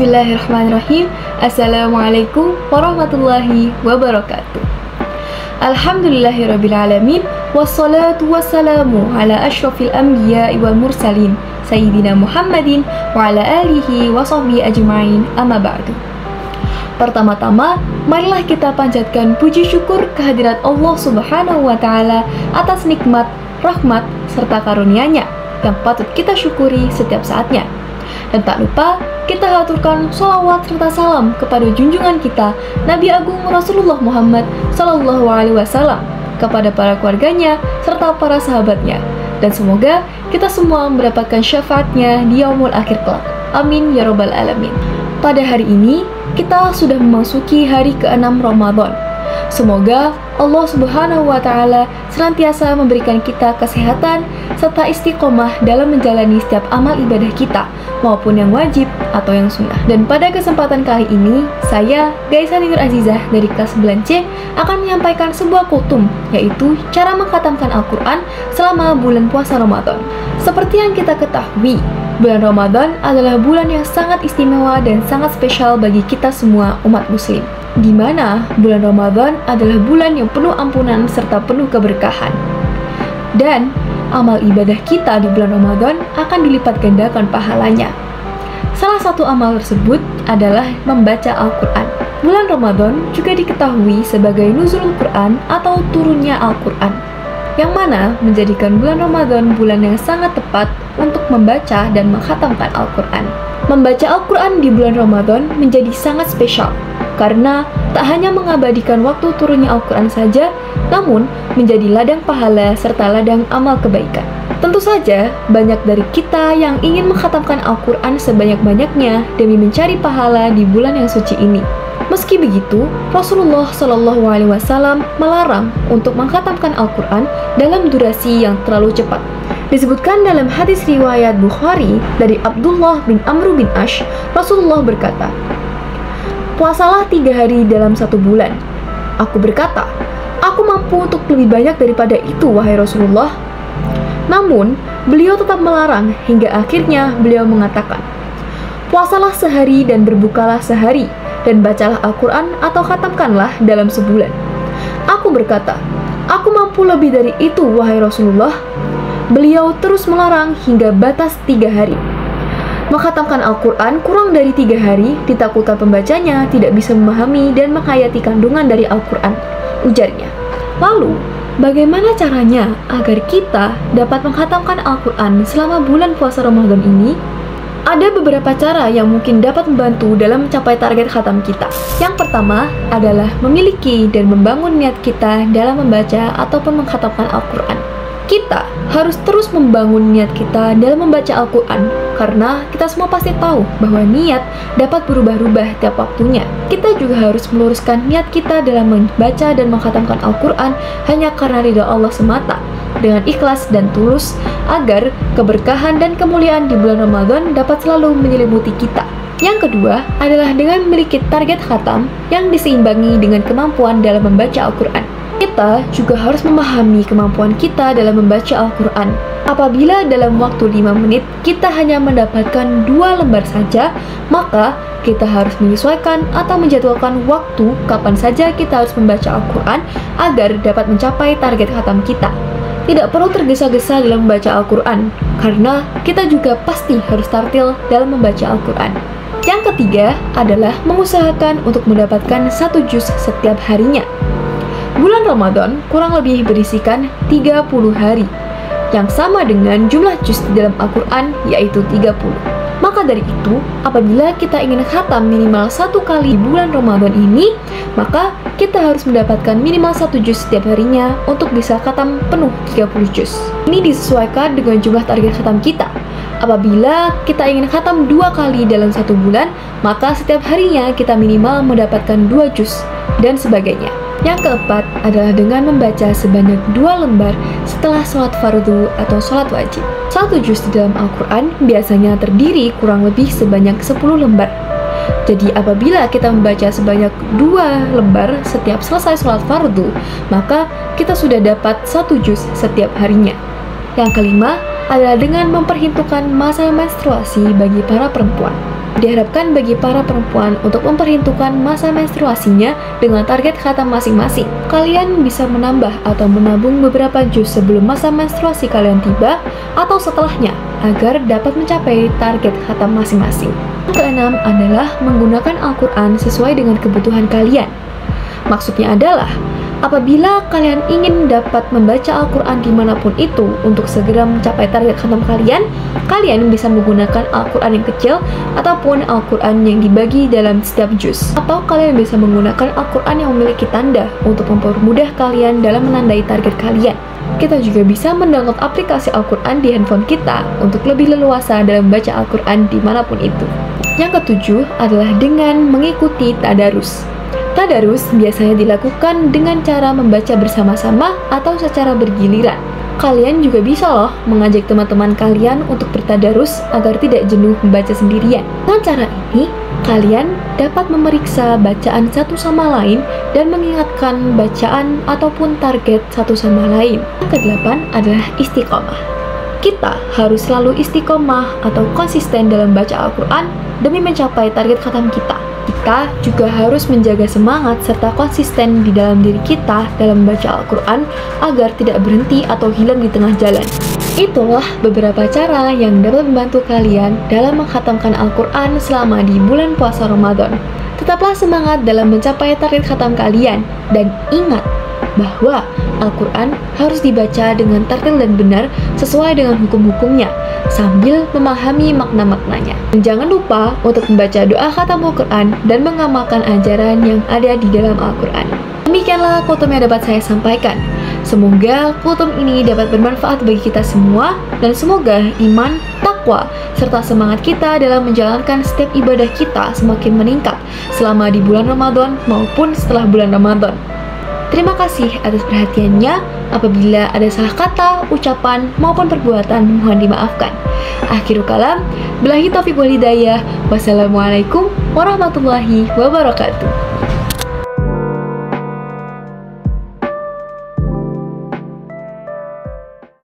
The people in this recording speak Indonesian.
Bismillahirrahmanirrahim. Assalamualaikum warahmatullahi wabarakatuh. Alhamdulillahirrabbilalamin. Wassalatu wassalamu ala ashrafil anbiya'i wal mursalin Sayyidina Muhammadin wa ala alihi wa sahbihi ajma'in, amma ba'du. Pertama-tama, marilah kita panjatkan puji syukur kehadirat Allah Subhanahu wa Ta'ala atas nikmat, rahmat, serta karunia-Nya yang patut kita syukuri setiap saatnya. Dan tak lupa kita haturkan sholawat serta salam kepada junjungan kita Nabi Agung Rasulullah Muhammad Sallallahu Alaihi Wasallam, kepada para keluarganya serta para sahabatnya, dan semoga kita semua mendapatkan syafaatnya di yaumul akhir kelak. Amin ya robbal alamin. Pada hari ini kita sudah memasuki hari ke-6 Ramadan. Semoga Allah Subhanahu wa Ta'ala senantiasa memberikan kita kesehatan serta istiqomah dalam menjalani setiap amal ibadah kita, maupun yang wajib atau yang sunnah. Dan pada kesempatan kali ini, saya, Gaisa Nur Azizah dari kelas 9C akan menyampaikan sebuah kultum, yaitu cara mengkhatamkan Al-Quran selama bulan puasa Ramadan. Seperti yang kita ketahui, bulan Ramadan adalah bulan yang sangat istimewa dan sangat spesial bagi kita semua umat muslim, di mana bulan Ramadan adalah bulan yang penuh ampunan serta penuh keberkahan. Dan amal ibadah kita di bulan Ramadan akan dilipat gandakan pahalanya. Salah satu amal tersebut adalah membaca Al-Quran. Bulan Ramadan juga diketahui sebagai nuzulul Quran atau turunnya Al-Quran, yang mana menjadikan bulan Ramadan bulan yang sangat tepat untuk membaca dan mengkhatamkan Al-Quran. Membaca Al-Quran di bulan Ramadan menjadi sangat spesial, karena tak hanya mengabadikan waktu turunnya Al-Quran saja, namun menjadi ladang pahala serta ladang amal kebaikan. Tentu saja, banyak dari kita yang ingin mengkhatamkan Al-Quran sebanyak-banyaknya demi mencari pahala di bulan yang suci ini. Meski begitu, Rasulullah Shallallahu Alaihi Wasallam melarang untuk mengkhatamkan Al-Quran dalam durasi yang terlalu cepat. Disebutkan dalam hadis riwayat Bukhari dari Abdullah bin Amr bin Ash, Rasulullah berkata, "Puasalah 3 hari dalam 1 bulan." Aku berkata, "Aku mampu untuk lebih banyak daripada itu, wahai Rasulullah." Namun, beliau tetap melarang hingga akhirnya beliau mengatakan, "Puasalah sehari dan berbukalah sehari, dan bacalah Al-Quran atau khatamkanlah dalam sebulan." Aku berkata, "Aku mampu lebih dari itu, wahai Rasulullah." Beliau terus melarang hingga batas 3 hari. Mengkhatamkan Al-Quran kurang dari 3 hari ditakutkan pembacanya tidak bisa memahami dan menghayati kandungan dari Al-Quran, ujarnya. Lalu, bagaimana caranya agar kita dapat mengkhatamkan Al-Quran selama bulan puasa Ramadan ini? Ada beberapa cara yang mungkin dapat membantu dalam mencapai target khatam kita. Yang pertama adalah memiliki dan membangun niat kita dalam membaca ataupun mengkhatamkan Al-Quran. Kita harus terus membangun niat kita dalam membaca Al-Quran, karena kita semua pasti tahu bahwa niat dapat berubah-ubah tiap waktunya. Kita juga harus meluruskan niat kita dalam membaca dan mengkhatamkan Al-Quran hanya karena ridha Allah semata, dengan ikhlas dan tulus, agar keberkahan dan kemuliaan di bulan Ramadan dapat selalu menyelimuti kita. Yang kedua adalah dengan memiliki target khatam yang diseimbangi dengan kemampuan dalam membaca Al-Quran. Kita juga harus memahami kemampuan kita dalam membaca Al-Quran. Apabila dalam waktu 5 menit kita hanya mendapatkan 2 lembar saja, maka kita harus menyesuaikan atau menjadwalkan waktu kapan saja kita harus membaca Al-Quran agar dapat mencapai target khatam kita. Tidak perlu tergesa-gesa dalam membaca Al-Quran, karena kita juga pasti harus tartil dalam membaca Al-Quran. Yang ketiga adalah mengusahakan untuk mendapatkan 1 juz setiap harinya. Bulan Ramadan kurang lebih berisikan 30 hari, yang sama dengan jumlah juz di dalam Al-Quran, yaitu 30. Maka dari itu, apabila kita ingin khatam minimal 1 kali di bulan Ramadan ini, maka kita harus mendapatkan minimal 1 juz setiap harinya untuk bisa khatam penuh 30 juz. Ini disesuaikan dengan jumlah target khatam kita. Apabila kita ingin khatam 2 kali dalam 1 bulan, maka setiap harinya kita minimal mendapatkan 2 juz, dan sebagainya. Yang keempat adalah dengan membaca sebanyak 2 lembar setelah sholat fardu atau sholat wajib. 1 juz di dalam Al-Quran biasanya terdiri kurang lebih sebanyak 10 lembar. Jadi apabila kita membaca sebanyak 2 lembar setiap selesai sholat fardu, maka kita sudah dapat 1 juz setiap harinya. Yang kelima adalah dengan memperhitungkan masa menstruasi bagi para perempuan. diharapkan bagi para perempuan untuk memperhitungkan masa menstruasinya dengan target khatam masing-masing. Kalian bisa menambah atau menabung beberapa juz sebelum masa menstruasi kalian tiba atau setelahnya agar dapat mencapai target khatam masing-masing. Yang keenam adalah menggunakan Al-Quran sesuai dengan kebutuhan kalian. Maksudnya adalah, apabila kalian ingin dapat membaca Al-Quran dimanapun itu untuk segera mencapai target khatam kalian, kalian bisa menggunakan Al-Quran yang kecil ataupun Al-Quran yang dibagi dalam setiap juz. Atau kalian bisa menggunakan Al-Quran yang memiliki tanda untuk mempermudah kalian dalam menandai target kalian. Kita juga bisa mendownload aplikasi Al-Quran di handphone kita untuk lebih leluasa dalam membaca Al-Quran dimanapun itu. Yang ketujuh adalah dengan mengikuti tadarus. Tadarus biasanya dilakukan dengan cara membaca bersama-sama atau secara bergiliran. Kalian juga bisa loh mengajak teman-teman kalian untuk bertadarus agar tidak jenuh membaca sendirian. Dengan cara ini, kalian dapat memeriksa bacaan satu sama lain dan mengingatkan bacaan ataupun target satu sama lain. Yang kedelapan adalah istiqomah. Kita harus selalu istiqomah atau konsisten dalam baca Al-Quran demi mencapai target khatam kita. Kita juga harus menjaga semangat serta konsisten di dalam diri kita dalam membaca Al-Quran agar tidak berhenti atau hilang di tengah jalan. Itulah beberapa cara yang dapat membantu kalian dalam mengkhatamkan Al-Quran selama di bulan puasa Ramadan. Tetaplah semangat dalam mencapai target khatam kalian, dan ingat bahwa Al-Quran harus dibaca dengan tertil dan benar sesuai dengan hukum-hukumnya, sambil memahami makna-maknanya. Dan jangan lupa untuk membaca doa khatam Al-Quran dan mengamalkan ajaran yang ada di dalam Al-Quran. Demikianlah kultum yang dapat saya sampaikan. Semoga kultum ini dapat bermanfaat bagi kita semua, dan semoga iman, takwa, serta semangat kita dalam menjalankan setiap ibadah kita semakin meningkat selama di bulan Ramadan maupun setelah bulan Ramadan. Terima kasih atas perhatiannya. Apabila ada salah kata, ucapan, maupun perbuatan, mohon dimaafkan. Akhirul kalam, billahi taufiq wal hidayah. Wassalamualaikum warahmatullahi wabarakatuh.